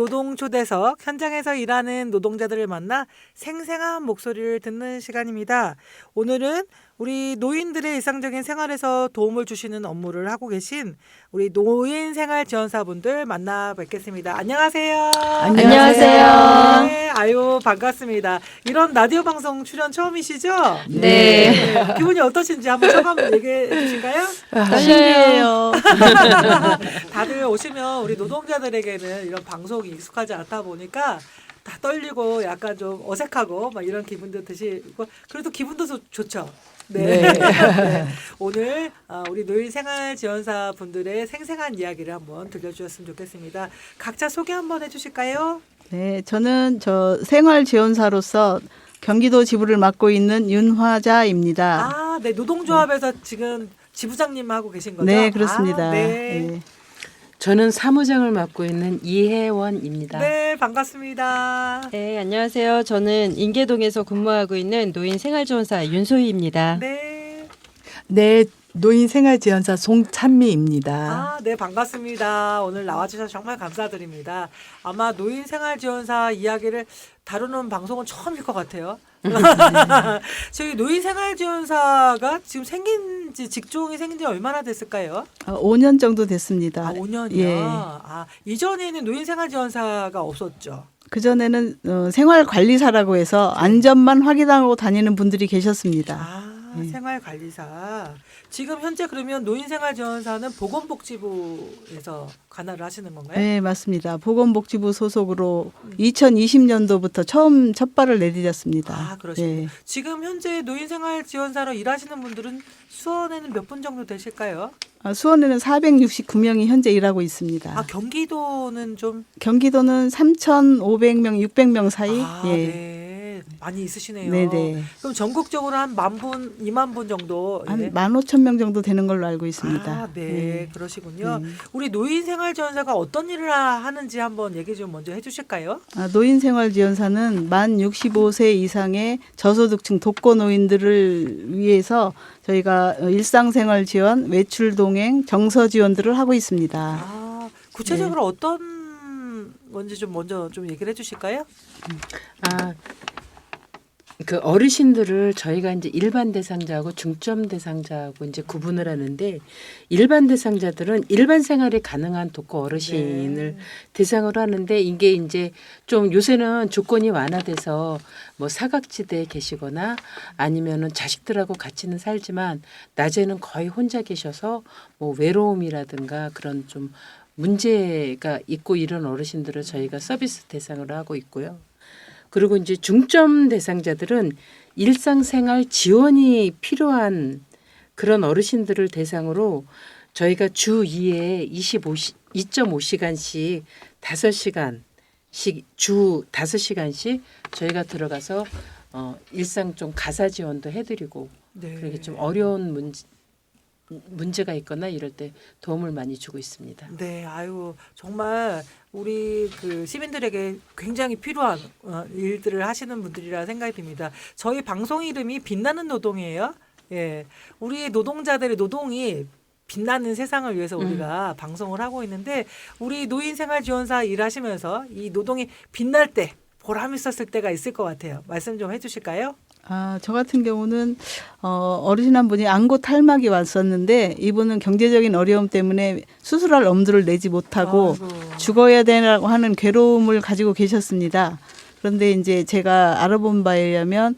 노동초대석 현장에서 일하는 노동자들을 만나 생생한 목소리를 듣는 시간입니다. 오늘은 우리 노인들의 일상적인 생활에서 도움을 주시는 업무를 하고 계신 우리 노인생활지원사분들 만나 뵙겠습니다. 안녕하세요. 안녕하세요. 네, 아유 반갑습니다. 이런 라디오 방송 출연 처음이시죠? 네. 기분이 어떠신지 한번 소감 얘기해 주실까요? 신기해요. 다들 오시면 우리 노동자들에게는 이런 방송이 익숙하지 않다 보니까 다 떨리고 약간 좀 어색하고 막 이런 기분도 드시고 그래도 기분도 좋죠. 네. 네. 오늘 우리 노인생활지원사 분들의 생생한 이야기를 한번 들려주셨으면 좋겠습니다. 각자 소개 한번 해주실까요? 네, 저는 생활지원사로서 경기도 지부를 맡고 있는 윤화자입니다. 아, 네. 노동조합에서 지금 지부장님 하고 계신 거죠? 네, 그렇습니다. 아, 네. 네. 저는 사무장을 맡고 있는 이혜원입니다. 네, 반갑습니다. 네, 안녕하세요. 저는 인계동에서 근무하고 있는 노인생활지원사 윤소희입니다. 네. 네, 노인생활지원사 송찬미입니다. 아, 네, 반갑습니다. 오늘 나와주셔서 정말 감사드립니다. 아마 노인생활지원사 이야기를 다루는 방송은 처음일 것 같아요. 저희 노인생활지원사가 지금 직종이 생긴 지 얼마나 됐을까요? 5년 정도 됐습니다. 아, 5년이요? 예. 아, 이전에는 노인생활지원사가 없었죠? 그전에는 생활관리사라고 해서 안전만 확인하고 다니는 분들이 계셨습니다. 아, 네. 생활관리사. 지금 현재 그러면 노인생활지원사는 보건복지부에서 관할을 하시는 건가요? 네, 맞습니다. 보건복지부 소속으로 2020년도부터 처음 첫 발을 내디뎠습니다. 아, 그러시군요. 네. 지금 현재 노인생활지원사로 일하시는 분들은 수원에는 몇 분 정도 되실까요? 수원에는 469명이 현재 일하고 있습니다. 아, 경기도는 좀 경기도는 3,500명, 600명 사이. 아, 예. 네. 많이 있으시네요. 네네. 그럼 전국적으로 한 10,000분, 20,000분 정도 한 예. 15,000명 정도 되는 걸로 알고 있습니다. 아, 네. 그러시군요. 네. 우리 노인생활지원사가 어떤 일을 하는지 한번 얘기 좀 먼저 해주실까요? 노인생활지원사는 만 65세 이상의 저소득층 독거노인들을 위해서 저희가 일상생활 지원, 외출 동행, 정서 지원들을 하고 있습니다. 아, 구체적으로 어떤 건지 좀 먼저 좀 얘기를 해주실까요? 아, 그 어르신들을 저희가 이제 일반 대상자하고 중점 대상자하고 이제 구분을 하는데 일반 대상자들은 일반 생활이 가능한 독거 어르신을 대상으로 하는데 이게 이제 좀 요새는 조건이 완화돼서 뭐 사각지대에 계시거나 아니면은 자식들하고 같이는 살지만 낮에는 거의 혼자 계셔서 뭐 외로움이라든가 그런 좀 문제가 있고 이런 어르신들을 저희가 서비스 대상으로 하고 있고요. 그리고 이제 중점 대상자들은 일상생활 지원이 필요한 그런 어르신들을 대상으로 저희가 주 2회 2.5시간씩 5시간씩 주 5시간씩 저희가 들어가서 일상 좀 가사 지원도 해드리고 네. 그렇게 좀 어려운 문제가 있거나 이럴 때 도움을 많이 주고 있습니다. 네, 아유 정말 우리 그 시민들에게 굉장히 필요한 일들을 하시는 분들이라 생각이 듭니다. 저희 방송 이름이 빛나는 노동이에요. 예, 우리 노동자들의 노동이 빛나는 세상을 위해서 우리가 방송을 하고 있는데 우리 노인생활지원사 일하시면서 이 노동이 빛날 때 보람 있었을 때가 있을 것 같아요. 말씀 좀 해주실까요? 저 같은 경우는 어르신 한 분이 안구 탈막이 왔었는데 이분은 경제적인 어려움 때문에 수술할 엄두를 내지 못하고 아이고. 죽어야 되라고 하는 괴로움을 가지고 계셨습니다. 그런데 이제 제가 알아본 바에 의하면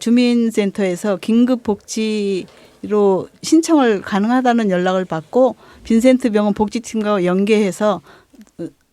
주민센터에서 긴급 복지로 신청을 가능하다는 연락을 받고 빈센트 병원 복지팀과 연계해서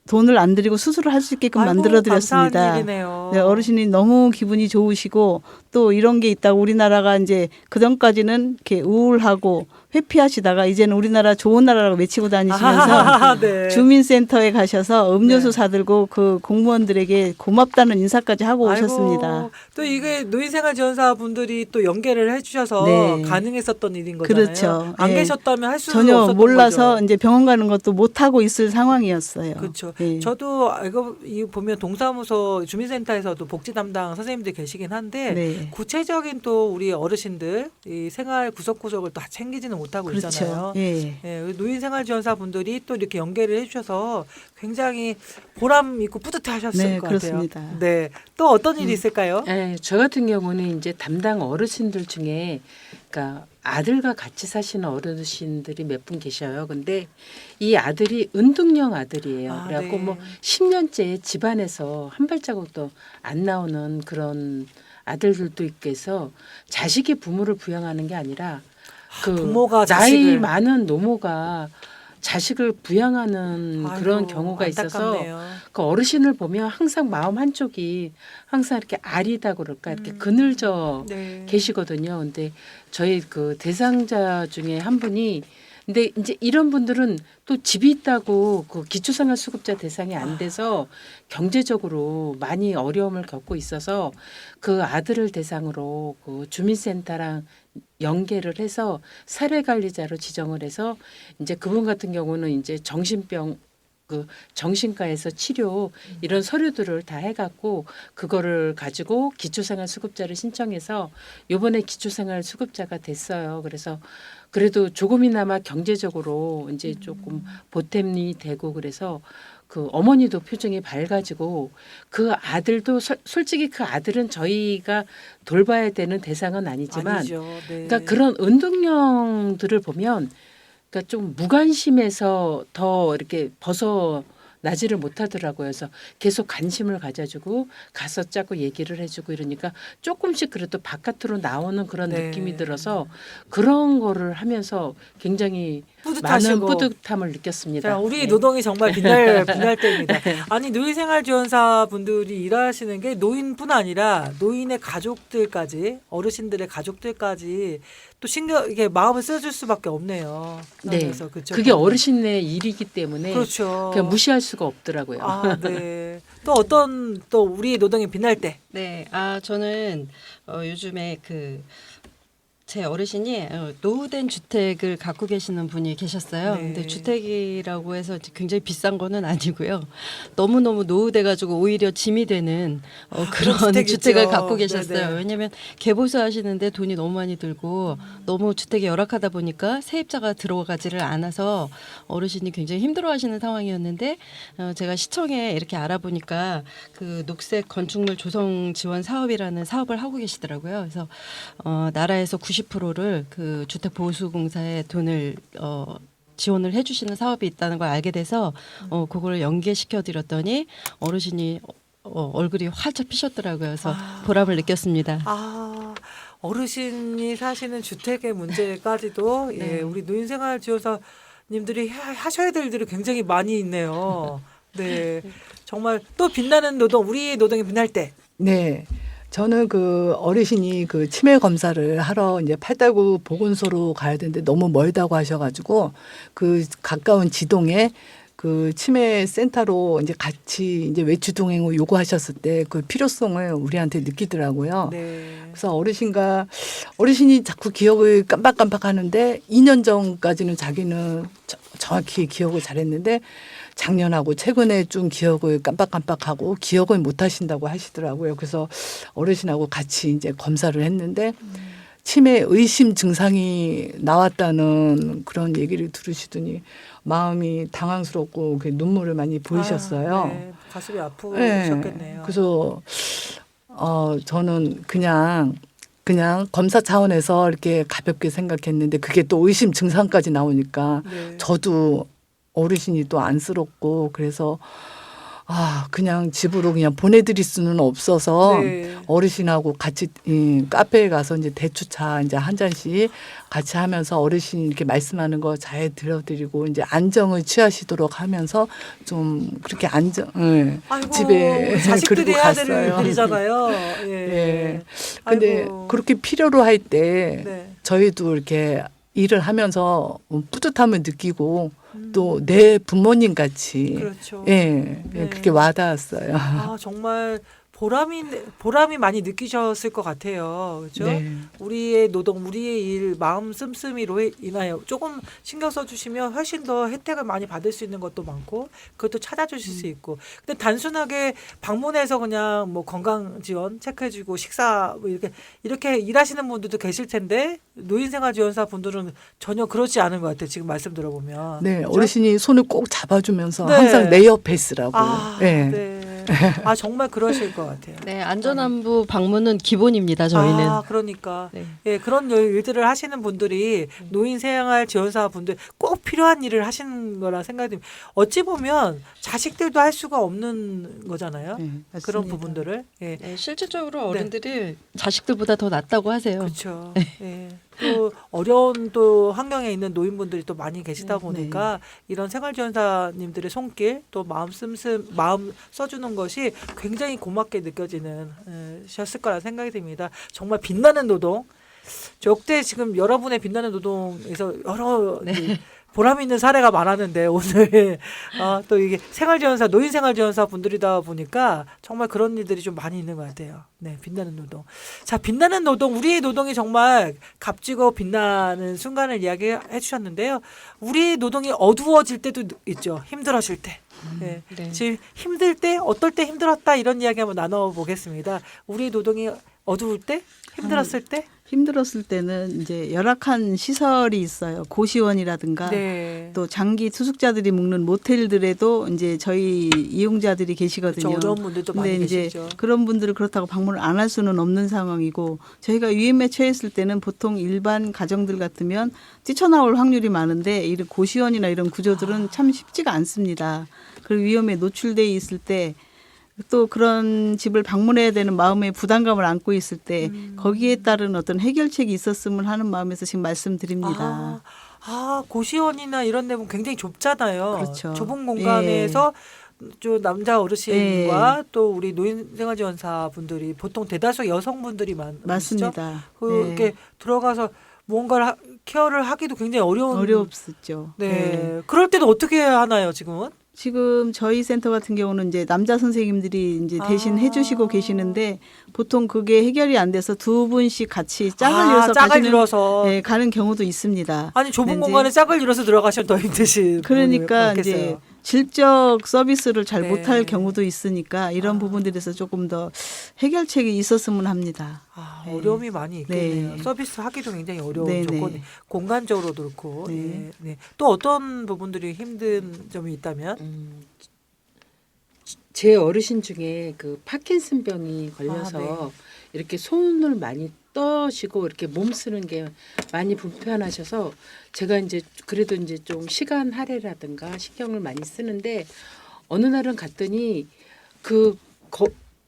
돈을 안 들이고 수술을 할 수 있게끔 아이고, 만들어 드렸습니다. 감사한 일이네요. 네, 어르신이 너무 기분이 좋으시고 또 이런 게 있다고 우리나라가 이제 그전까지는 이렇게 우울하고 회피하시다가 이제는 우리나라 좋은 나라라고 외치고 다니시면서 네. 주민센터에 가셔서 음료수 네. 사들고 그 공무원들에게 고맙다는 인사까지 하고 아이고, 오셨습니다. 또 이게 노인생활지원사 분들이 또 연계를 해주셔서 네. 가능했었던 일인 거잖아요. 그렇죠. 안 네. 계셨다면 할 수 전혀 없었던 몰라서 거죠. 이제 병원 가는 것도 못 하고 있을 상황이었어요. 그렇죠. 네. 저도 이거 보면 동사무소 주민센터에서도 복지 담당 선생님들 계시긴 한데 네. 구체적인 또 우리 어르신들 이 생활 구석구석을 다 챙기지는 못하고 그렇죠. 있잖아요. 예. 예, 노인생활지원사분들이 또 이렇게 연계를 해주셔서 굉장히 보람 있고 뿌듯해하셨을 네, 것 그렇습니다. 같아요. 네, 또 어떤 일이 있을까요? 예, 저 같은 경우는 이제 담당 어르신들 중에 그러니까 아들과 같이 사시는 어르신들이 몇 분 계셔요. 근데 이 아들이 은둔형 아들이에요. 아, 그래갖고 네. 뭐 10년째 집안에서 한 발자국도 안 나오는 그런 아들들도 있고 해서 자식이 부모를 부양하는 게 아니라 그 부모가 나이 자식을. 많은 노모가 자식을 부양하는 그런 아이고, 경우가 있어서 안타깝네요. 그 어르신을 보면 항상 마음 한쪽이 항상 이렇게 아리다 그럴까 이렇게 음. 그늘져 네. 계시거든요. 근데 저희 그 대상자 중에 한 분이 근데 이제 이런 분들은 또 집이 있다고 그 기초생활수급자 대상이 안 돼서 경제적으로 많이 어려움을 겪고 있어서 그 아들을 대상으로 그 주민센터랑 연계를 해서 사례관리자로 지정을 해서 이제 그분 같은 경우는 이제 정신병 그 정신과에서 치료 이런 서류들을 다 해갖고 그거를 가지고 기초생활수급자를 신청해서 요번에 기초생활수급자가 됐어요. 그래서 그래도 조금이나마 경제적으로 이제 조금 보탬이 되고 그래서 그 어머니도 표정이 밝아지고 그 아들도 솔직히 그 아들은 저희가 돌봐야 되는 대상은 아니지만 아니죠. 네. 그러니까 그런 은둔형들을 보면 그러니까 좀 무관심에서 더 이렇게 벗어나지를 못하더라고요. 그래서 계속 관심을 가져주고 가서 자꾸 얘기를 해주고 이러니까 조금씩 그래도 바깥으로 나오는 그런 네. 느낌이 들어서 그런 거를 하면서 굉장히 뿌듯하시고. 많은 뿌듯함을 느꼈습니다. 자, 우리 네. 노동이 정말 빛날 때입니다. 아니, 노인생활지원사 분들이 일하시는 게 노인뿐 아니라 노인의 가족들까지, 어르신들의 가족들까지 또 신경, 이게 마음을 써줄 수밖에 없네요. 네, 그래서 그쵸? 그게 어르신의 일이기 때문에 그렇죠. 그냥 무시할 수가 없더라고요. 아, 네. 또 어떤 또 우리 노동이 빛날 때. 네, 저는 요즘에 제 어르신이 노후된 주택을 갖고 계시는 분이 계셨어요. 네. 근데 주택이라고 해서 이제 굉장히 비싼 거는 아니고요. 너무너무 노후돼가지고 오히려 짐이 되는 그런 그런 주택 주택을 있죠. 갖고 계셨어요. 네네. 왜냐하면 개보수 하시는데 돈이 너무 많이 들고 너무 주택이 열악하다 보니까 세입자가 들어가지를 않아서 어르신이 굉장히 힘들어하시는 상황이었는데 제가 시청에 이렇게 알아보니까 그 녹색 건축물 조성 지원 사업이라는 사업을 하고 계시더라고요. 그래서 나라에서 90%를 그 주택보수공사에 돈을 지원을 해주시는 사업이 있다는 걸 알게 돼서 그걸 연계시켜 드렸더니 어르신이 얼굴이 활짝 피셨더라고요. 그래서 보람을 느꼈습니다. 아, 어르신이 사시는 주택의 문제까지도 예, 네. 우리 노인생활지원사님들이 하셔야 될 일들이 굉장히 많이 있네요. 네, 정말 또 빛나는 노동, 우리의 노동이 빛날 때. 네. 저는 그 어르신이 그 치매 검사를 하러 이제 팔달구 보건소로 가야 되는데 너무 멀다고 하셔가지고 그 가까운 지동에 그 치매 센터로 이제 같이 이제 외출 동행을 요구하셨을 때 그 필요성을 우리한테 느끼더라고요. 네. 그래서 어르신이 자꾸 기억을 깜빡깜빡 하는데 2년 전까지는 자기는 정확히 기억을 잘했는데 작년하고 최근에 좀 기억을 깜빡깜빡하고 기억을 못 하신다고 하시더라고요. 그래서 어르신하고 같이 이제 검사를 했는데 치매 의심 증상이 나왔다는 그런 얘기를 들으시더니 마음이 당황스럽고 눈물을 많이 보이셨어요. 아, 네. 가슴이 아프셨겠네요. 네. 그래서 저는 그냥 검사 차원에서 이렇게 가볍게 생각했는데 그게 또 의심 증상까지 나오니까 네. 저도 어르신이 또 안쓰럽고 그래서 그냥 집으로 그냥 보내드릴 수는 없어서 네. 어르신하고 같이 카페에 가서 이제 대추차 이제 한 잔씩 같이 하면서 어르신이 이렇게 말씀하는 거 잘 들어드리고 이제 안정을 취하시도록 하면서 좀 그렇게 아이고, 집에 자식들이 그리고 해야 될 갔어요. 일이잖아요. 예. 예. 근데 아이고. 그렇게 필요로 할 때 네. 저희도 이렇게 일을 하면서 뿌듯함을 느끼고 또 내 부모님 같이 그렇죠. 예, 네. 그렇게 와닿았어요. 정말 보람이 많이 느끼셨을 것 같아요. 그렇죠? 네. 우리의 노동, 우리의 일, 마음 씀씀이로 인하여 조금 신경 써주시면 훨씬 더 혜택을 많이 받을 수 있는 것도 많고 그것도 찾아주실 수 있고. 근데 단순하게 방문해서 그냥 뭐 건강 지원 체크해주고 식사 뭐 이렇게 일하시는 분들도 계실 텐데 노인생활지원사 분들은 전혀 그렇지 않은 것 같아요. 지금 말씀 들어보면. 네, 그죠? 어르신이 손을 꼭 잡아주면서 네. 항상 내 옆에 있으라고. 아, 네. 네. 아 정말 그러실 것 같아요. 네, 안전안부 방문은 기본입니다. 저희는. 아, 그러니까. 네. 예, 그런 일들을 하시는 분들이 노인생활 지원사 분들 꼭 필요한 일을 하시는 거라 생각이 듭니다. 어찌 보면 자식들도 할 수가 없는 거잖아요. 네, 그런 맞습니다. 부분들을. 예. 네, 실질적으로 어른들이 자식들보다 더 낫다고 하세요. 그렇죠. 예. 또 어려운 또 환경에 있는 노인분들이 또 많이 계시다 네. 보니까 이런 생활지원사님들의 손길 또 마음 써주는 것이 굉장히 고맙게 느껴지는 셨을 거라 생각이 듭니다. 정말 빛나는 노동. 역대 지금 여러분의 빛나는 노동에서 여러 보람 있는 사례가 많았는데 오늘 또 이게 노인생활지원사 분들이다 보니까 정말 그런 일들이 좀 많이 있는 것 같아요. 네, 빛나는 노동. 자, 빛나는 노동, 우리의 노동이 정말 값지고 빛나는 순간을 이야기해 주셨는데요. 우리의 노동이 어두워질 때도 있죠. 힘들어질 때. 네. 네. 지금 힘들 때, 어떨 때 힘들었다 이런 이야기 한번 나눠보겠습니다. 우리의 노동이 어두울 때, 힘들었을 때. 힘들었을 때는 이제 열악한 시설이 있어요. 고시원이라든가 네. 또 장기 투숙자들이 묵는 모텔들에도 이제 저희 이용자들이 계시거든요. 그렇죠. 어려운 분들도 많이 근데 이제 계시죠. 그런 분들을 그렇다고 방문을 안 할 수는 없는 상황이고 저희가 위험에 처했을 때는 보통 일반 가정들 같으면 뛰쳐나올 확률이 많은데 이런 고시원이나 이런 구조들은 참 쉽지가 않습니다. 그리고 위험에 노출돼 있을 때 또 그런 집을 방문해야 되는 마음의 부담감을 안고 있을 때 거기에 따른 어떤 해결책이 있었으면 하는 마음에서 지금 말씀드립니다. 고시원이나 이런 데는 굉장히 좁잖아요. 그렇죠. 좁은 공간에서 저 남자 어르신과 또 우리 노인생활지원사 분들이 보통 대다수 여성분들이 많으시죠. 맞습니다. 그렇게 들어가서 뭔가를 케어를 하기도 굉장히 어렵었죠. 네. 그럴 때는 어떻게 하나요, 지금은? 지금 저희 센터 같은 경우는 이제 남자 선생님들이 이제 대신 해주시고 계시는데 보통 그게 해결이 안 돼서 두 분씩 같이 짝을 이뤄서 가는 경우도 있습니다. 아니 좁은 근데 공간에 짝을 이뤄서 들어가시면 더 힘드실 그러니까 분이 이제 많겠어요. 질적 서비스를 잘 네. 못할 경우도 있으니까 이런 부분들에서 조금 더 해결책이 있었으면 합니다. 네. 어려움이 많이 있겠네요. 네. 서비스 하기도 굉장히 어려운 네, 조건이 네. 공간적으로도 그렇고 네. 네. 또 어떤 부분들이 힘든 점이 있다면? 제 어르신 중에 그 파킨슨병이 걸려서 네. 이렇게 손을 많이 떠시고 이렇게 몸 쓰는 게 많이 불편하셔서 제가 이제 그래도 이제 좀 시간 할애라든가 신경을 많이 쓰는데 어느 날은 갔더니 그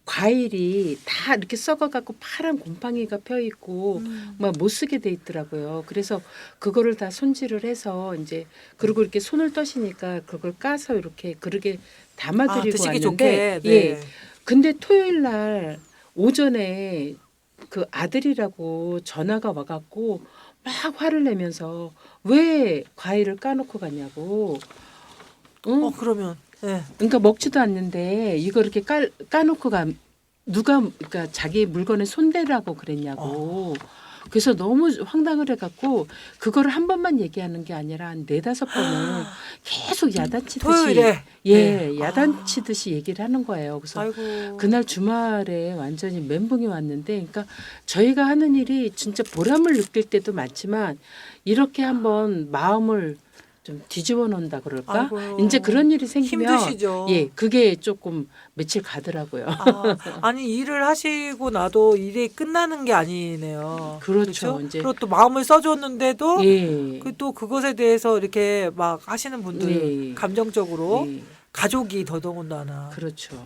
과일이 다 이렇게 썩어갖고 파란 곰팡이가 펴 있고 막 못 쓰게 돼 있더라고요. 그래서 그거를 다 손질을 해서 이제 그리고 이렇게 손을 떠시니까 그걸 까서 이렇게 그릇에 담아드리고 드시기 왔는데 좋게. 네. 예. 근데 토요일 날 오전에 그 아들이라고 전화가 와갖고 막 화를 내면서 왜 과일을 까놓고 가냐고. 응? 그러면 네. 그러니까 먹지도 않는데 이거 이렇게 까놓고 누가 그러니까 자기 물건에 손대라고 그랬냐고. 그래서 너무 황당을 해갖고 그거를 한 번만 얘기하는 게 아니라 한 4-5번을 계속 야단치듯이 토요일에 네. 야단치듯이 얘기를 하는 거예요. 그래서 아이고. 그날 주말에 완전히 멘붕이 왔는데, 그러니까 저희가 하는 일이 진짜 보람을 느낄 때도 많지만 이렇게 한번 마음을 좀 뒤집어 놓는다 그럴까? 아이고. 이제 그런 일이 생기면 힘드시죠. 예, 그게 조금 며칠 가더라고요. 아니 일을 하시고 나도 일이 끝나는 게 아니네요. 그렇죠. 이제 그리고 또 마음을 써줬는데도 예. 또 그것에 대해서 이렇게 막 하시는 분들 예. 감정적으로 예. 가족이 더더군다나. 그렇죠.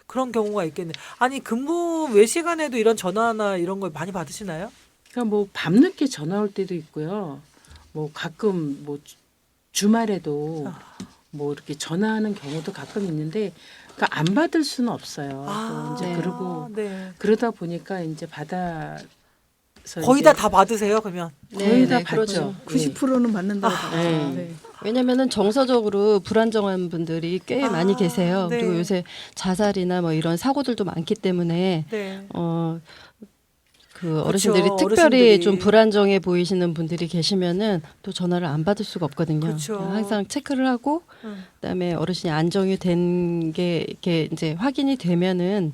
그런 경우가 있겠네. 아니 근무 외 시간에도 이런 전화나 이런 걸 많이 받으시나요? 그러니까 뭐 밤늦게 전화 올 때도 있고요. 뭐 가끔 뭐 주말에도 뭐 이렇게 전화하는 경우도 가끔 있는데, 그러니까 안 받을 수는 없어요. 또 이제 네. 그러고 네. 그러다 보니까 이제 받아서 거의 이제 다 받으세요 그러면? 거의 다 네, 받죠. 그렇죠. 90%는 받는다고 하죠. 네. 네. 왜냐면은 정서적으로 불안정한 분들이 꽤 아, 많이 계세요. 네. 그리고 요새 자살이나 뭐 이런 사고들도 많기 때문에 네. 그 어르신들이 그렇죠. 특별히 어르신들이. 좀 불안정해 보이시는 분들이 계시면은 또 전화를 안 받을 수가 없거든요. 그렇죠. 항상 체크를 하고 그다음에 어르신이 안정이 된 게 이렇게 이제 확인이 되면은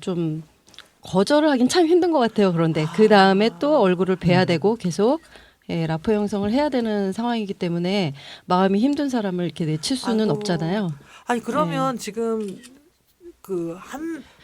좀 거절을 하긴 참 힘든 것 같아요. 그런데 그 다음에 또 얼굴을 뵈야 되고 계속 라포 형성을 해야 되는 상황이기 때문에 마음이 힘든 사람을 이렇게 내칠 수는 아이고. 없잖아요. 아니 그러면 네. 지금 그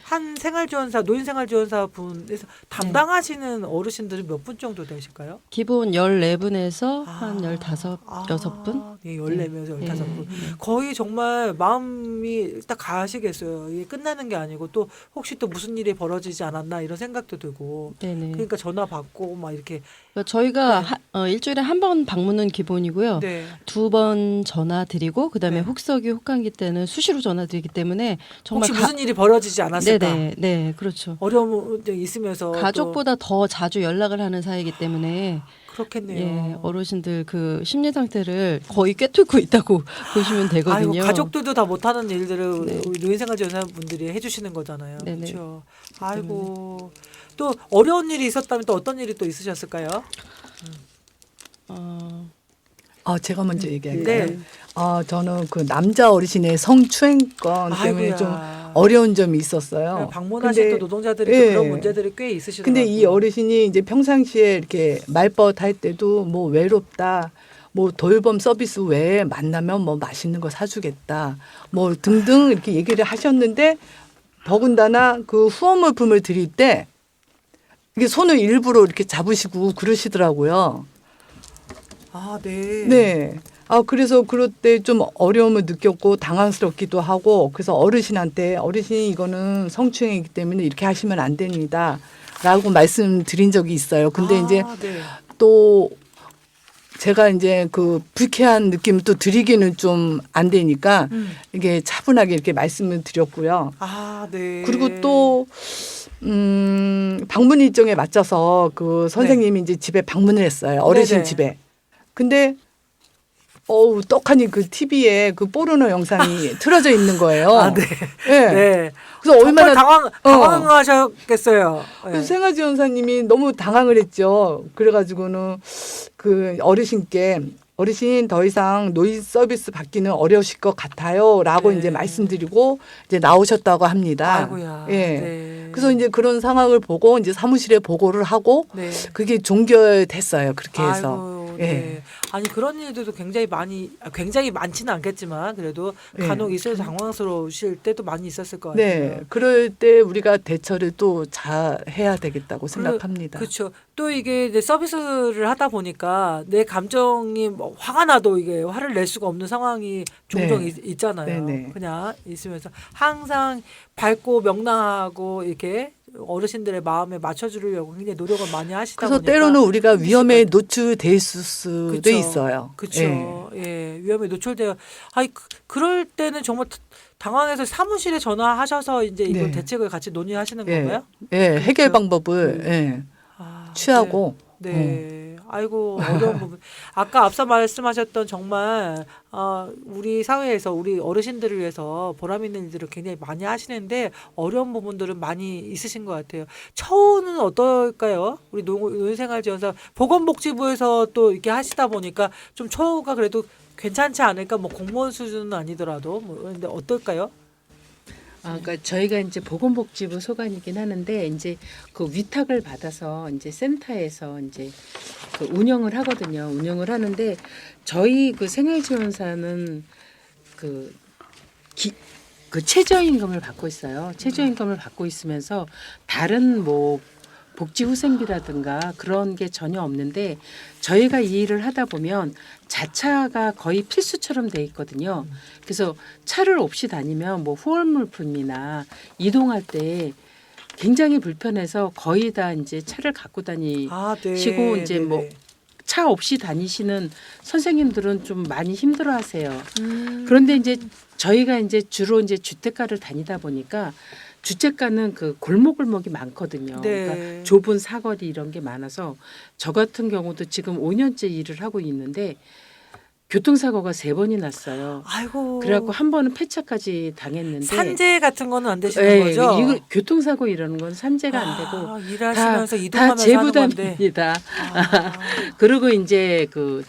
한 생활지원사 노인생활지원사 분에서 담당하시는 어르신들은 몇 분 정도 되실까요? 기본 14분에서 한 아, 15, 6분? 네, 14명에서 네. 15분. 거의 정말 마음이 딱 가시겠어요. 이게 끝나는 게 아니고 또 혹시 또 무슨 일이 벌어지지 않았나 이런 생각도 들고. 네네. 그러니까 전화 받고 막 이렇게. 그러니까 저희가 네. 일주일에 한 번 방문은 기본이고요. 네. 2번 전화 드리고 그다음에 네. 혹서기 혹한기 때는 수시로 전화 드리기 때문에 정말 혹시 무슨 일이 벌어지지 않았을까? 네네. 네, 그렇죠. 어려움이 있으면서 또 가족보다 더 자주 연락을 하는 사이이기 때문에 그렇겠네요. 예, 어르신들 그 심리 상태를 거의 꿰뚫고 있다고 보시면 되거든요. 아이고, 가족들도 다 못하는 일들을 네. 우리 노인생활지원사분들이 해주시는 거잖아요. 네네. 그렇죠. 아이고 또 어려운 일이 있었다면 또 어떤 일이 또 있으셨을까요? 어, 제가 먼저 얘기할까요? 네. 저는 그 남자 어르신의 성추행건 때문에 아이고야. 좀 어려운 점이 있었어요. 방문하신 근데, 또 노동자들이 예. 또 그런 문제들이 꽤 있으시더라고요. 근데 이 어르신이 이제 평상시에 이렇게 말벗 할 때도 뭐 외롭다, 뭐 돌봄 서비스 외에 만나면 뭐 맛있는 거 사주겠다, 뭐 등등 이렇게 얘기를 하셨는데 더군다나 그 후원물품을 드릴 때 이게 손을 일부러 이렇게 잡으시고 그러시더라고요. 아, 네. 네. 그래서 그럴 때 좀 어려움을 느꼈고 당황스럽기도 하고 그래서 어르신이 이거는 성추행이기 때문에 이렇게 하시면 안 됩니다. 라고 말씀드린 적이 있어요. 근데 이제 네. 또 제가 이제 그 불쾌한 느낌을 또 드리기는 좀 안 되니까 이게 차분하게 이렇게 말씀을 드렸고요. 아, 네. 그리고 또 방문 일정에 맞춰서 그 선생님이 이제 집에 방문을 했어요. 어르신 네네. 집에. 근데 떡하니 그 TV에 그 포르노 영상이 틀어져 있는 거예요. 아, 네. 네. 네. 그래서 정말 얼마나 당황하셨겠어요. 네. 그래서 생활지원사님이 너무 당황을 했죠. 그래가지고는 그 어르신 더 이상 노인 서비스 받기는 어려우실 것 같아요라고 네. 이제 말씀드리고 이제 나오셨다고 합니다. 아이고야. 예. 네. 그래서 이제 그런 상황을 보고 이제 사무실에 보고를 하고 네. 그게 종결됐어요. 그렇게 해서. 아이고, 예. 네. 아니 그런 일들도 굉장히 많지는 않겠지만 그래도 예. 간혹 있어서 당황스러우실 때도 많이 있었을 것 같아요. 네. 그럴 때 우리가 대처를 또 잘 해야 되겠다고 생각합니다. 그렇죠. 또 이게 이제 서비스를 하다 보니까 내 감정이 뭐 화가 나도 이게 화를 낼 수가 없는 상황이 종종 네. 있잖아요. 네네. 그냥 있으면서 항상 밝고 명랑하고 이렇게 어르신들의 마음에 맞춰주려고 굉장히 노력을 많이 하시다 그래서 보니까 때로는 우리가 위험에 힘드실 것 노출돼 있을 수도 그쵸. 있어요. 그렇죠. 예, 위험에 노출돼요. 아니 그럴 때는 정말 당황해서 사무실에 전화하셔서 이제 이거 네. 대책을 같이 논의하시는 예. 건가요? 예, 해결 그렇죠. 방법을 취하고 네. 아이고 어려운 부분. 아까 앞서 말씀하셨던 정말 우리 사회에서 우리 어르신들을 위해서 보람 있는 일들을 굉장히 많이 하시는데 어려운 부분들은 많이 있으신 것 같아요. 처우는 어떨까요? 우리 노인생활지원사 보건복지부에서 또 이렇게 하시다 보니까 좀 처우가 그래도 괜찮지 않을까? 뭐 공무원 수준은 아니더라도 뭐 근데 어떨까요? 그러니까 저희가 이제 보건복지부 소관이긴 하는데 이제 그 위탁을 받아서 이제 센터에서 이제 그 운영을 하거든요. 운영을 하는데 저희 그 생활지원사는 그 최저임금을 받고 있어요. 최저임금을 받고 있으면서 다른 뭐 복지후생비라든가 그런 게 전혀 없는데 저희가 이 일을 하다 보면 자차가 거의 필수처럼 돼 있거든요. 그래서 차를 없이 다니면 뭐 후원물품이나 이동할 때 굉장히 불편해서 거의 다 이제 차를 갖고 다니시고 이제 뭐 차 없이 다니시는 선생님들은 좀 많이 힘들어하세요. 그런데 이제 저희가 이제 주로 이제 주택가를 다니다 보니까 주택가는 그 골목골목이 많거든요. 네. 그러니까 좁은 사거리 이런 게 많아서 저 같은 경우도 지금 5년째 일을 하고 있는데 교통사고가 3번이 났어요. 아이고. 그래갖고 한 번은 폐차까지 당했는데 산재 같은 거는 안 되시는 예, 거죠? 이거 교통사고 이러는 건 산재가 안 되고 일하시면서 다 이동하면서 하는 건데. 재부담입니다. 아. 그리고 이제 그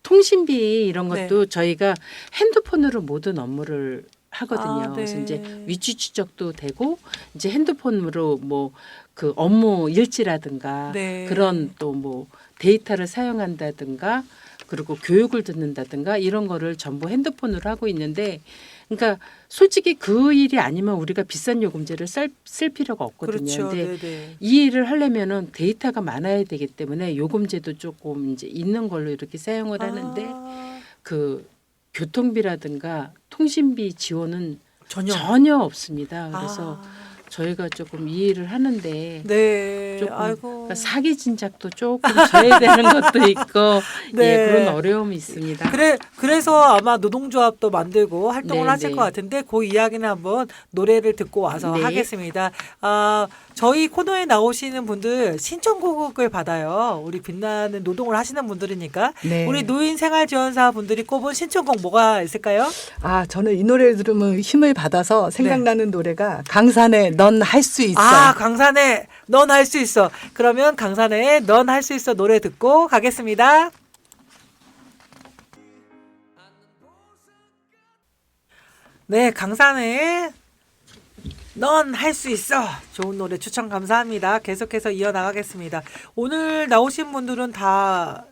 통신비 이런 네. 것도 저희가 핸드폰으로 모든 업무를 하거든요. 아, 네. 그래서 이제 위치 추적도 되고 이제 핸드폰으로 뭐 그 업무 일지라든가 네. 그런 또 뭐 데이터를 사용한다든가 그리고 교육을 듣는다든가 이런 거를 전부 핸드폰으로 하고 있는데 그러니까 솔직히 그 일이 아니면 우리가 비싼 요금제를 쓸 필요가 없거든요. 그렇죠. 근데 네네. 이 일을 하려면은 데이터가 많아야 되기 때문에 요금제도 조금 이제 있는 걸로 이렇게 사용을 하는데 아, 그 교통비라든가 통신비 지원은 전혀. 없습니다. 그래서 아, 저희가 조금 이 일을 하는데 네. 조금 아이고. 그러니까 사기 진작도 조금 져야 되는 것도 있고 네. 예, 그런 어려움이 있습니다. 그래서 아마 노동조합도 만들고 활동을 네, 하실 네. 것 같은데 그 이야기는 한번 노래를 듣고 와서 네. 하겠습니다. 저희 코너에 나오시는 분들 신청곡을 받아요. 우리 빛나는 노동을 하시는 분들이니까. 네. 우리 노인생활지원사 분들이 꼽은 신청곡 뭐가 있을까요? 저는 이 노래를 들으면 힘을 받아서 생각나는 노래가 강산의 넌 할 수 있어. 강산의 넌 할 수 있어. 그러면 강산의 넌 할 수 있어 노래 듣고 가겠습니다. 네, 강산의 넌 할 수 있어. 좋은 노래 추천 감사합니다. 계속해서 이어나가겠습니다. 오늘 나오신 분들은 다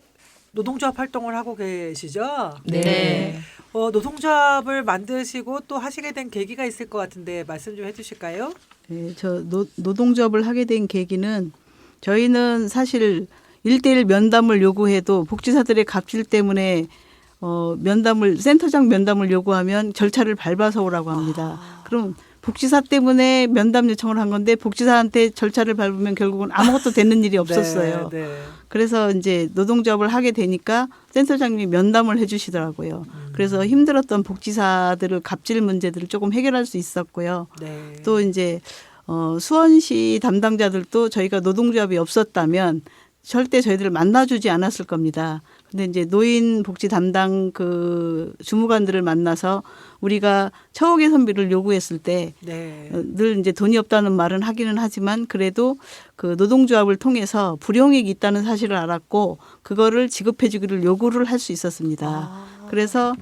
노동조합 활동을 하고 계시죠? 네. 노동조합을 만드시고 또 하시게 된 계기가 있을 것 같은데 말씀 좀 해주실까요? 네, 저 노동조합을 하게 된 계기는 저희는 사실 1대1 면담을 요구해도 복지사들의 갑질 때문에 센터장 면담을 요구하면 절차를 밟아서 오라고 합니다. 그럼 복지사 때문에 면담 요청을 한 건데 복지사한테 절차를 밟으면 결국은 아무것도 되는 일이 없었어요. 네, 네. 그래서 이제 노동조합을 하게 되니까 센터장님이 면담을 해주시더라고요. 그래서 힘들었던 복지사들을 갑질 문제들을 조금 해결할 수 있었고요. 네. 또 이제 수원시 담당자들도 저희가 노동조합이 없었다면 절대 저희들을 만나주지 않았을 겁니다. 근데 이제 노인 복지 담당 그 주무관들을 만나서 우리가 처우 개선비를 요구했을 때 네. 늘 이제 돈이 없다는 말은 하기는 하지만 그래도 그 노동조합을 통해서 불용익이 있다는 사실을 알았고 그거를 지급해 주기를 요구를 할 수 있었습니다. 그래서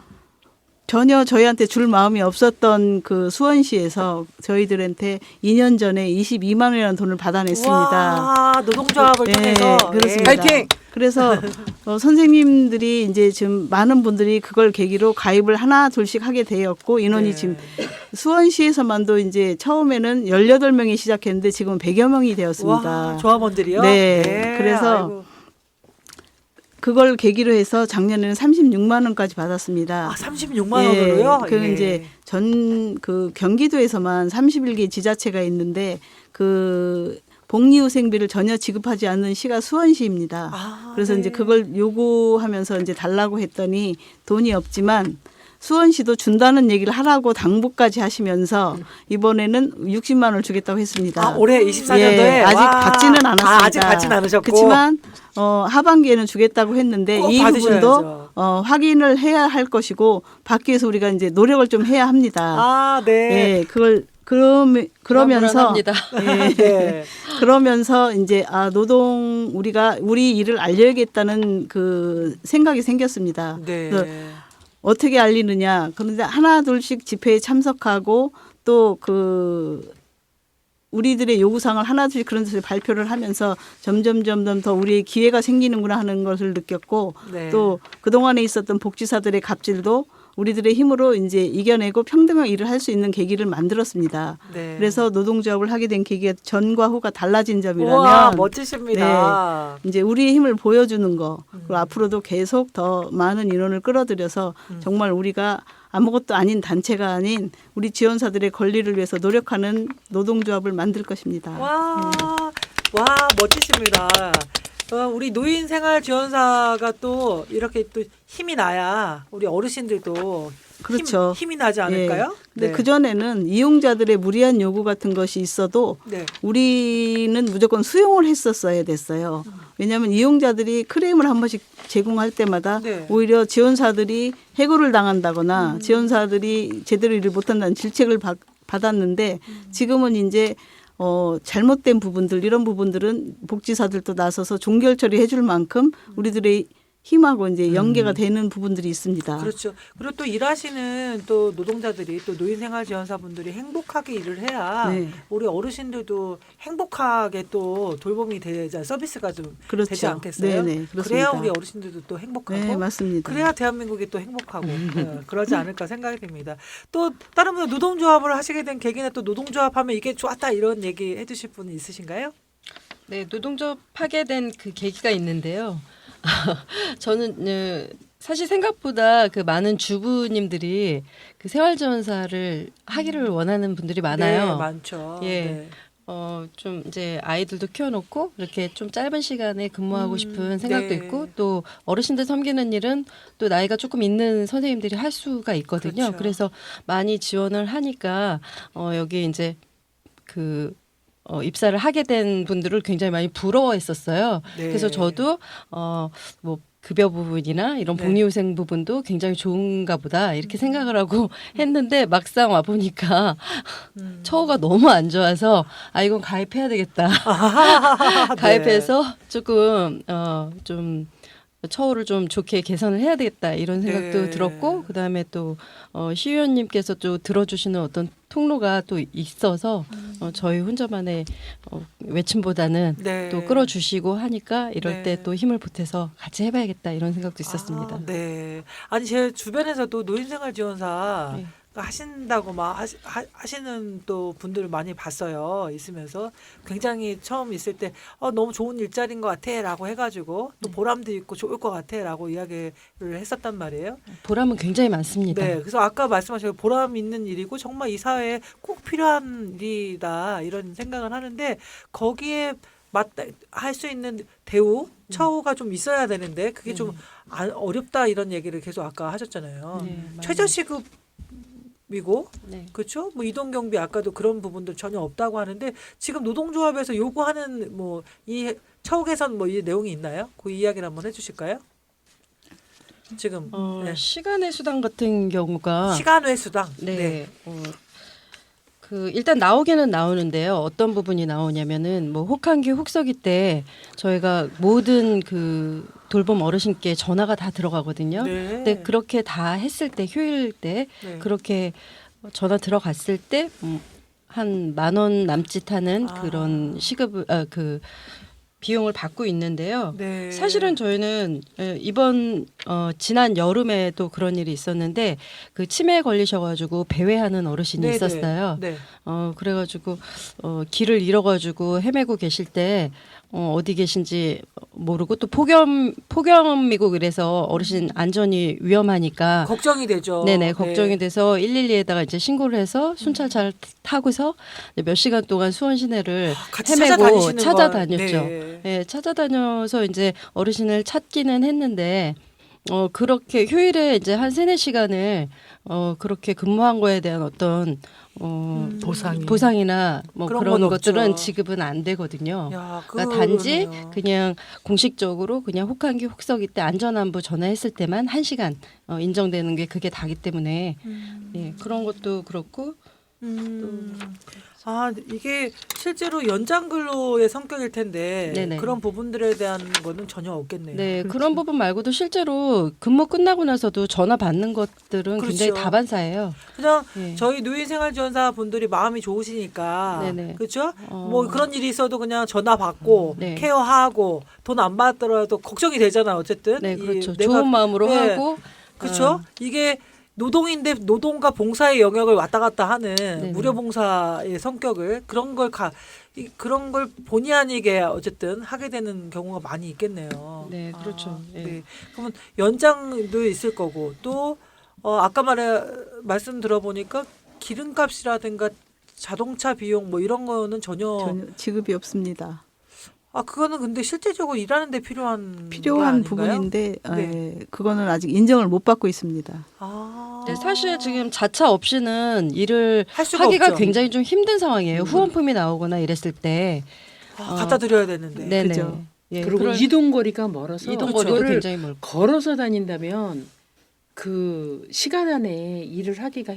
전혀 저희한테 줄 마음이 없었던 그 수원시에서 저희들한테 2년 전에 22만 원이라는 돈을 받아냈습니다. 와, 노동조합을 네, 통해서 그렇습니다. 예. 파이팅! 그래서 선생님들이 이제 지금 많은 분들이 그걸 계기로 가입을 하나 둘씩 하게 되었고 인원이 네. 지금 수원시에서만도 이제 처음에는 18명이 시작했는데 지금은 100여 명이 되었습니다. 와, 조합원들이요? 네, 그래서 아이고. 그걸 계기로 해서 작년에는 36만 원까지 받았습니다. 36만 원으로요? 그 예. 이제 그 경기도에서만 31개 지자체가 있는데 그 복리후생비를 전혀 지급하지 않는 시가 수원시입니다. 그래서 네. 이제 그걸 요구하면서 이제 달라고 했더니 돈이 없지만 수원시도 준다는 얘기를 하라고 당부까지 하시면서 이번에는 60만 원을 주겠다고 했습니다. 올해 24년도에 예, 아직 받지는 않았습니다. 아직 받지는 않으셨고. 그렇지만 하반기에는 주겠다고 했는데 꼭 이 부분도 받으셔야죠. 확인을 해야 할 것이고 받기 위해서 우리가 이제 노력을 좀 해야 합니다. 네. 예, 그걸 그러면서 불안합니다. 예, 네. 그러면서 이제 우리 일을 알려야겠다는 그 생각이 생겼습니다. 네. 그래서 어떻게 알리느냐. 그런데 하나 둘씩 집회에 참석하고 또 우리들의 요구사항을 하나 둘씩 그런 데서 발표를 하면서 점점 더 우리의 기회가 생기는구나 하는 것을 느꼈고 네. 또 그동안에 있었던 복지사들의 갑질도 우리들의 힘으로 이제 이겨내고 평등한 일을 할 수 있는 계기를 만들었습니다. 네. 그래서 노동조합을 하게 된 계기가 전과 후가 달라진 점이라면 우와, 멋지십니다. 이제 우리의 힘을 보여주는 거 그리고 앞으로도 계속 더 많은 인원을 끌어들여서 정말 우리가 아무것도 아닌 단체가 아닌 우리 지원사들의 권리를 위해서 노력하는 노동조합을 만들 것입니다. 와, 멋지십니다. 우리 노인생활지원사가 또 이렇게 또 힘이 나야 우리 어르신들도 그렇죠. 힘이 나지 않을까요? 근데 네. 그 전에는 이용자들의 무리한 요구 같은 것이 있어도 네. 우리는 무조건 수용을 했었어야 됐어요. 왜냐하면 이용자들이 크레임을 한 번씩 제공할 때마다 네. 오히려 지원사들이 해고를 당한다거나 지원사들이 제대로 일을 못한다는 질책을 받았는데 지금은 이제 잘못된 부분들 이런 부분들은 복지사들도 나서서 종결 처리해 줄 만큼 우리들의 힘하고 이제 연계가 되는 부분들이 있습니다. 그렇죠. 그리고 또 일하시는 또 노동자들이 또 노인생활지원사분들이 행복하게 일을 해야 네. 우리 어르신들도 행복하게 또 돌봄이 되자 서비스가 좀 그렇죠. 되지 않겠어요? 네네, 그렇습니다. 그래야 우리 어르신들도 또 행복하고 네, 맞습니다. 그래야 대한민국이 또 행복하고 그러지 않을까 생각이 듭니다. 또 다른 분 노동조합을 하시게 된 계기나 또 노동조합하면 이게 좋았다 이런 얘기 해주실 분 있으신가요? 네, 노동조합 하게 된 그 계기가 있는데요. 저는 사실 생각보다 그 많은 주부님들이 그 생활지원사를 하기를 원하는 분들이 많아요. 네, 많죠. 예. 네. 좀 이제 아이들도 키워놓고 이렇게 좀 짧은 시간에 근무하고 싶은 생각도 네. 있고 또 어르신들 섬기는 일은 또 나이가 조금 있는 선생님들이 할 수가 있거든요. 그렇죠. 그래서 많이 지원을 하니까 여기 이제 입사를 하게 된 분들을 굉장히 많이 부러워했었어요. 네. 그래서 저도 뭐 급여 부분이나 이런 네. 복리후생 부분도 굉장히 좋은가 보다 이렇게 생각을 하고 했는데 막상 와 보니까 처우가 너무 안 좋아서 이건 가입해야 되겠다. 네. 가입해서 조금 좀 처우를 좀 좋게 개선을 해야 되겠다 이런 생각도 네. 들었고 그다음에 또 시의원님께서 또 들어주시는 어떤 통로가 또 있어서 저희 혼자만의 외침보다는 네. 또 끌어주시고 하니까 이럴 네. 때 또 힘을 보태서 같이 해봐야겠다 이런 생각도 있었습니다. 네. 아니 제 주변에서도 노인생활지원사 네. 하신다고 막 하시는 또 분들을 많이 봤어요. 있으면서 굉장히 처음 있을 때 너무 좋은 일자리인 것 같아라고 해가지고 또 보람도 있고 좋을 것 같아라고 이야기를 했었단 말이에요. 보람은 굉장히 많습니다. 네, 그래서 아까 말씀하신 보람 있는 일이고 정말 이 사회에 꼭 필요한 일이다 이런 생각을 하는데 거기에 맞다 할 수 있는 대우 처우가 좀 있어야 되는데 그게 좀 어렵다 이런 얘기를 계속 아까 하셨잖아요. 네, 맞아요. 최저시급이고 네. 그렇죠? 뭐 이동경비 아까도 그런 부분들 전혀 없다고 하는데 지금 노동조합에서 요구하는 뭐 이 처우 개선 뭐 이 내용이 있나요? 그 이야기를 한번 해주실까요? 지금 네. 시간의 수당 같은 경우가 시간외 수당. 네. 일단 나오기는 나오는데요. 어떤 부분이 나오냐면은 뭐 혹한기 혹서기 때 저희가 모든 그 돌봄 어르신께 전화가 다 들어가거든요. 네. 근데 그렇게 다 했을 때 휴일 때 네. 그렇게 전화 들어갔을 때 한 10,000원 남짓하는 그런 시급 그 비용을 받고 있는데요. 네. 사실은 저희는 이번 지난 여름에도 그런 일이 있었는데 그 치매에 걸리셔가지고 배회하는 어르신이 네네. 있었어요. 네. 그래가지고 길을 잃어가지고 헤매고 계실 때 어디 계신지 모르고 또 폭염이고 그래서 어르신 안전이 위험하니까 걱정이 되죠. 네네 걱정이 돼서 112에다가 이제 신고를 해서 순찰차를 타고서 몇 시간 동안 수원 시내를 같이 헤매고 찾아다니시는 찾아다녔죠. 건, 네. 네, 찾아다녀서 이제 어르신을 찾기는 했는데 그렇게 휴일에 이제 한 3-4시간을 그렇게 근무한 거에 대한 어떤 보상이나 뭐 그런 그런 건 것들은 없죠. 지급은 안 되거든요. 야, 그러니까 단지 그러네요. 그냥 공식적으로 그냥 혹한기 혹서기 때 안전안부 전화했을 때만 1시간 인정되는 게 그게 다기 때문에 예, 그런 것도 그렇고 이게 실제로 연장 근로의 성격일 텐데 네네. 그런 부분들에 대한 거는 전혀 없겠네요. 네, 그런 부분 말고도 실제로 근무 끝나고 나서도 전화 받는 것들은 굉장히 그렇죠. 다반사예요. 그냥 네. 저희 노인생활지원사 분들이 마음이 좋으시니까 네네. 그렇죠? 뭐 그런 일이 있어도 그냥 전화 받고 네. 케어하고 돈 안 받더라도 걱정이 되잖아 어쨌든. 네, 이 그렇죠. 내가 좋은 마음으로 네. 하고 그렇죠? 이게 노동인데 노동과 봉사의 영역을 왔다 갔다 하는 네네. 무료 봉사의 성격을 그런 걸 본의 아니게 어쨌든 하게 되는 경우가 많이 있겠네요. 네, 그렇죠. 예. 네. 그러면 연장도 있을 거고 또 아까 말씀 들어보니까 기름값이라든가 자동차 비용 뭐 이런 거는 전혀 지급이 없습니다. 그거는 근데 실제적으로 일하는 데 필요한 게 필요한 아닌가요? 부분인데 네. 그거는 아직 인정을 못 받고 있습니다. 네, 사실 지금 자차 없이는 일을 할 수가 하기가 없죠. 굉장히 좀 힘든 상황이에요. 후원품이 나오거나 이랬을 때. 갖다 드려야 되는데. 네네. 그죠. 예, 그리고 그럴- 이동 거리가 멀어서 이동 거리도 그거를 굉장히 멀고. 걸어서 다닌다면 그 시간 안에 일을 하기가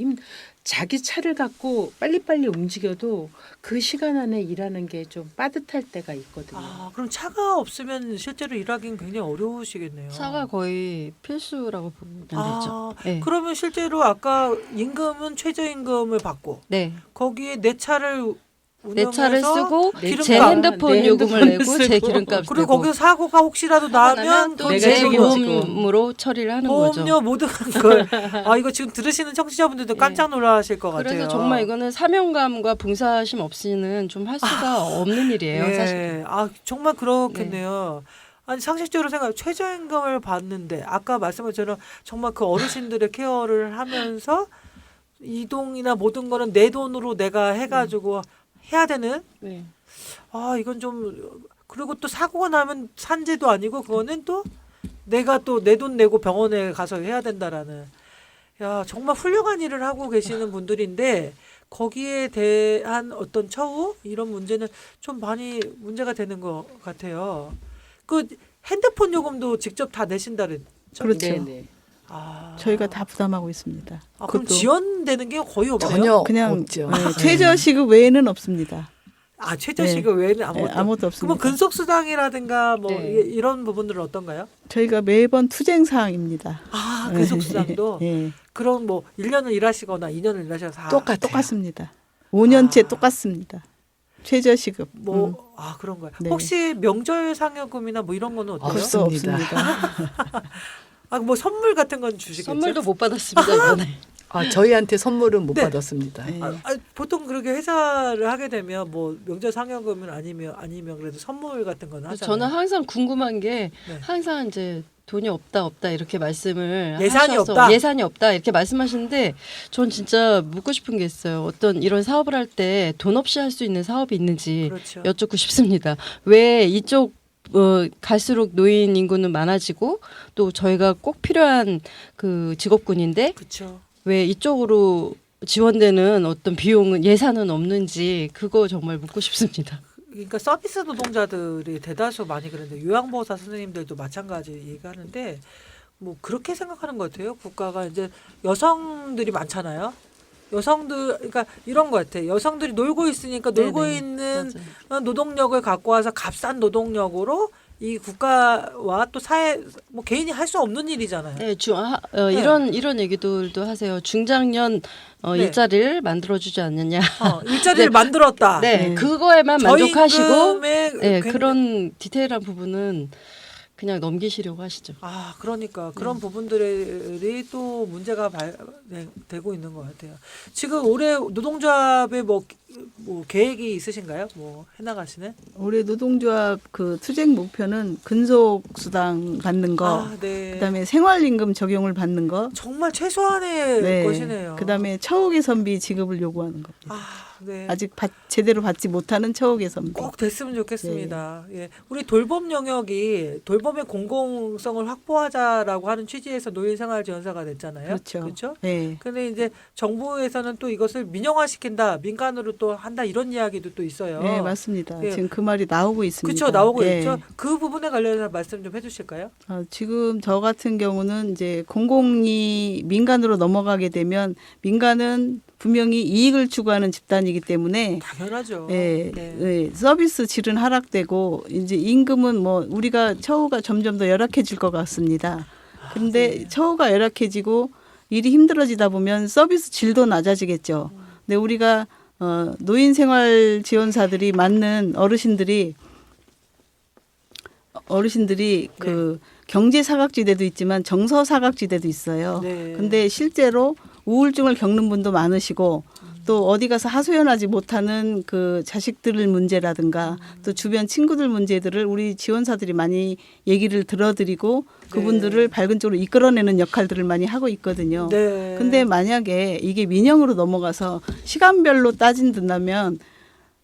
자기 차를 갖고 빨리빨리 움직여도 그 시간 안에 일하는 게 좀 빠듯할 때가 있거든요. 그럼 차가 없으면 실제로 일하기는 굉장히 어려우시겠네요. 차가 거의 필수라고 보면 되죠. 네. 그러면 실제로 아까 임금은 최저임금을 받고 네. 거기에 내 차를 내 차를 운영해서 쓰고 기름값, 제 핸드폰 내 요금을 핸드폰을 내고 제 쓰고. 기름값 그리고 내고 거기서 사고가 혹시라도 나면 또 내가 제 책임지고. 보험으로 처리를 하는 거죠. 보험료 모든 걸. 이거 지금 들으시는 청취자분들도 예. 깜짝 놀라실 것 같아요. 그래서 정말 이거는 사명감과 봉사심 없이는 좀 할 수가 없는 일이에요, 예. 사실. 정말 그렇겠네요. 아니 상식적으로 생각 최저임금을 받는데 아까 말씀하신 정말 그 어르신들의 케어를 하면서 이동이나 모든 거는 내 돈으로 내가 해가지고 해야 되는 네. 이건 좀 그리고 또 사고가 나면 산재도 아니고 그거는 또 내가 또 내 돈 내고 병원에 가서 해야 된다라는 정말 훌륭한 일을 하고 계시는 분들인데 거기에 대한 어떤 처우 이런 문제는 좀 많이 문제가 되는 것 같아요. 그 핸드폰 요금도 직접 다 내신다 그랬죠? 그렇죠. 네네. 저희가 다 부담하고 있습니다. 그럼 그것도 지원되는 게 거의 없네요. 전혀 그냥 없죠. 최저 시급 외에는 없습니다. 최저시급 외에는 아무것도 아무것도 없습니다. 그러면 근속수당이라든가 뭐 네. 이런 부분들은 어떤가요? 저희가 매번 투쟁 사항입니다. 근속수당도 예. 그럼 뭐 1년을 일하시거나 2년을 일하셔서 다 똑같습니다. 5년째 똑같습니다. 최저 시급. 그런 거예요. 네. 혹시 명절 상여금이나 뭐 이런 거는 어때요? 벌써 없습니다. 없습니다. 뭐 선물 같은 건 주시겠죠? 선물도 못 받았습니다, 이번에. 저희한테 선물은 못 네. 받았습니다. 네. 보통 그렇게 회사를 하게 되면 뭐 명절 상여금은 아니면 그래도 선물 같은 건 하잖아요. 저는 항상 궁금한 게 네. 항상 이제 돈이 없다 이렇게 말씀을 예산이 하셔서 없다? 예산이 없다 이렇게 말씀하시는데 전 진짜 묻고 싶은 게 있어요. 어떤 이런 사업을 할 때 돈 없이 할 수 있는 사업이 있는지 그렇죠. 여쭙고 싶습니다. 왜 이쪽 갈수록 노인 인구는 많아지고 또 저희가 꼭 필요한 그 직업군인데 그렇죠. 왜 이쪽으로 지원되는 어떤 비용은 예산은 없는지 그거 정말 묻고 싶습니다. 그러니까 서비스 노동자들이 대다수 많이 그런데 요양보호사 선생님들도 마찬가지 얘기하는데 뭐 그렇게 생각하는 것 같아요. 국가가 이제 여성들이 많잖아요. 여성들 그러니까 이런 것 같아. 여성들이 놀고 있으니까 놀고 네네. 있는 맞아요. 노동력을 갖고 와서 값싼 노동력으로 이 국가와 또 사회 뭐 개인이 할 수 없는 일이잖아요. 네, 이런 얘기들도 하세요. 중장년 네. 일자리를 만들어주지 않느냐. 일자리를 네. 만들었다. 네, 그거에만 만족하시고 저임금의 네, 굉장히- 그런 디테일한 부분은 그냥 넘기시려고 하시죠. 그러니까 그런 부분들이 또 문제가 되고 있는 것 같아요. 지금 올해 노동조합에 뭐 계획이 있으신가요? 뭐 해나가시는? 올해 노동조합 그 투쟁 목표는 근속 수당 받는 거, 네. 그다음에 생활임금 적용을 받는 거, 정말 최소한의 것이네요. 그다음에 처우 개선비 지급을 요구하는 겁니다. 네. 아직 제대로 받지 못하는 처우 개선비. 꼭 됐으면 좋겠습니다. 예. 우리 돌봄 영역이 돌봄의 공공성을 확보하자라고 하는 취지에서 노인생활지원사가 됐잖아요. 그렇죠. 그렇죠? 네. 근데 이제 정부에서는 또 이것을 민영화시킨다, 민간으로 또 한다 이런 이야기도 또 있어요. 네, 맞습니다. 예. 지금 그 말이 나오고 있습니다. 그렇죠, 나오고 예. 있죠. 그 부분에 관련해서 말씀 좀 해주실까요? 지금 저 같은 경우는 이제 공공이 민간으로 넘어가게 되면 민간은 분명히 이익을 추구하는 집단이기 때문에 당연하죠. 예, 네. 예, 서비스 질은 하락되고 이제 임금은 뭐 우리가 처우가 점점 더 열악해질 것 같습니다. 그런데 네. 처우가 열악해지고 일이 힘들어지다 보면 서비스 질도 낮아지겠죠. 근데 우리가 노인 생활 지원사들이 맞는 어르신들이 그 경제 사각지대도 있지만 정서 사각지대도 있어요. 네. 근데 실제로 우울증을 겪는 분도 많으시고 또 어디 가서 하소연하지 못하는 그 자식들 문제라든가 또 주변 친구들 문제들을 우리 지원사들이 많이 얘기를 들어드리고 그분들을 밝은 쪽으로 이끌어내는 역할들을 많이 하고 있거든요. 네. 근데 만약에 이게 민영으로 넘어가서 시간별로 따진다면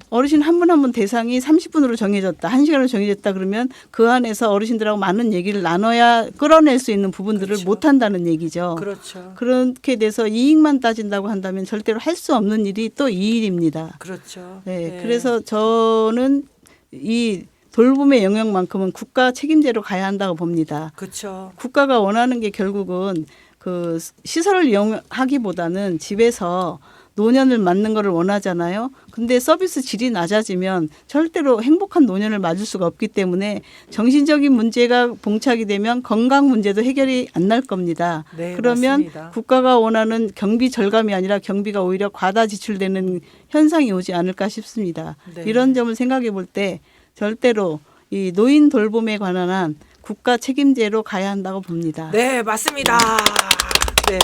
어르신 한 분 한 분 대상이 30분으로 정해졌다. 1시간으로 정해졌다 그러면 그 안에서 어르신들하고 많은 얘기를 나눠야 끌어낼 수 있는 부분들을 그렇죠. 못 한다는 얘기죠. 그렇죠. 그렇게 돼서 이익만 따진다고 한다면 절대로 할 수 없는 일이 또 이 일입니다. 그렇죠. 네, 그래서 저는 이 돌봄의 영역만큼은 국가 책임제로 가야 한다고 봅니다. 그렇죠. 국가가 원하는 게 결국은 그 시설을 이용하기보다는 집에서 노년을 맞는 거를 원하잖아요. 근데 서비스 질이 낮아지면 절대로 행복한 노년을 맞을 수가 없기 때문에 정신적인 문제가 봉착이 되면 건강 문제도 해결이 안 날 겁니다. 네, 그러면 맞습니다. 국가가 원하는 경비 절감이 아니라 경비가 오히려 과다 지출되는 현상이 오지 않을까 싶습니다. 네. 이런 점을 생각해 볼 때 절대로 이 노인 돌봄에 관한 한 국가 책임제로 가야 한다고 봅니다. 네, 맞습니다. 네.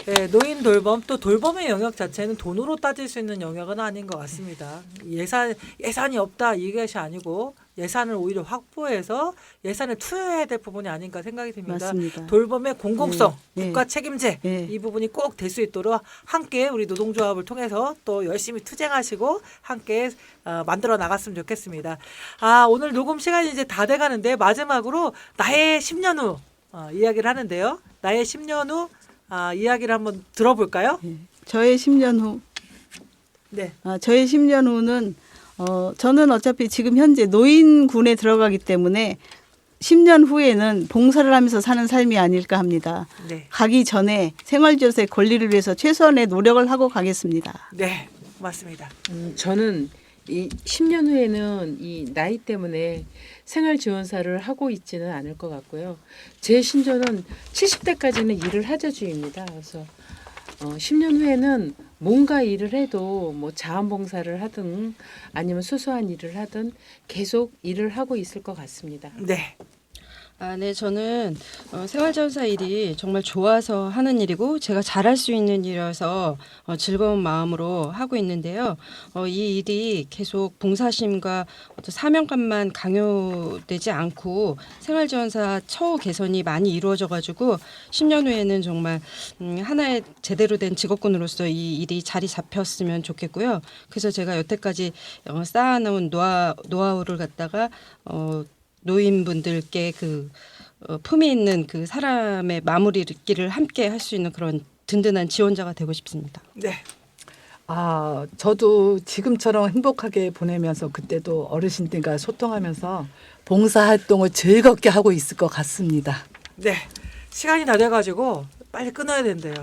네, 노인 돌봄 또 돌봄의 영역 자체는 돈으로 따질 수 있는 영역은 아닌 것 같습니다. 예산이 없다 이것이 아니고 예산을 오히려 확보해서 예산을 투여해야 될 부분이 아닌가 생각이 듭니다. 맞습니다. 돌봄의 공공성, 네, 국가 책임제 네. 이 부분이 꼭 될 수 있도록 함께 우리 노동조합을 통해서 또 열심히 투쟁하시고 함께 만들어 나갔으면 좋겠습니다. 오늘 녹음 시간이 이제 다 돼가는데 마지막으로 나의 10년 후 이야기를 하는데요. 나의 10년 후 이야기를 한번 들어볼까요? 저의 10년 후, 네. 저의 10년 후는 저는 어차피 지금 현재 노인군에 들어가기 때문에 10년 후에는 봉사를 하면서 사는 삶이 아닐까 합니다. 네. 가기 전에 생활지원서의 권리를 위해서 최소한의 노력을 하고 가겠습니다. 네. 맞습니다. 저는 이 10년 후에는 이 나이 때문에 생활지원사를 하고 있지는 않을 것 같고요. 제 신조는 70대까지는 일을 하자주의입니다. 그래서 10년 후에는 뭔가 일을 해도 뭐 자원봉사를 하든 아니면 소소한 일을 하든 계속 일을 하고 있을 것 같습니다. 네. 네, 저는 생활지원사 일이 정말 좋아서 하는 일이고 제가 잘할 수 있는 일이라서 즐거운 마음으로 하고 있는데요. 이 일이 계속 봉사심과 어떤 사명감만 강요되지 않고 생활지원사 처우 개선이 많이 이루어져가지고 10년 후에는 정말 하나의 제대로 된 직업군으로서 이 일이 자리 잡혔으면 좋겠고요. 그래서 제가 여태까지 쌓아놓은 노하우를 갖다가 노인분들께 그 품위 있는 그 사람의 마무리를 함께 할 수 있는 그런 든든한 지원자가 되고 싶습니다. 네. 저도 지금처럼 행복하게 보내면서 그때도 어르신들과 소통하면서 봉사활동을 즐겁게 하고 있을 것 같습니다. 네. 시간이 다 돼가지고 빨리 끊어야 된대요.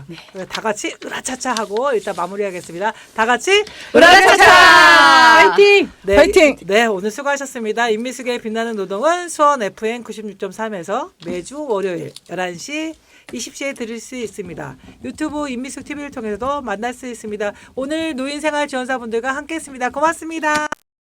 다 같이 으라차차 하고 일단 마무리하겠습니다. 다 같이 으라차차! 파이팅! 네, 파이팅! 네, 오늘 수고하셨습니다. 임미숙의 빛나는 노동은 수원 FM 96.3에서 매주 월요일 11시 20시에 들을 수 있습니다. 유튜브 임미숙 TV를 통해서도 만날 수 있습니다. 오늘 노인생활 지원사분들과 함께했습니다. 고맙습니다.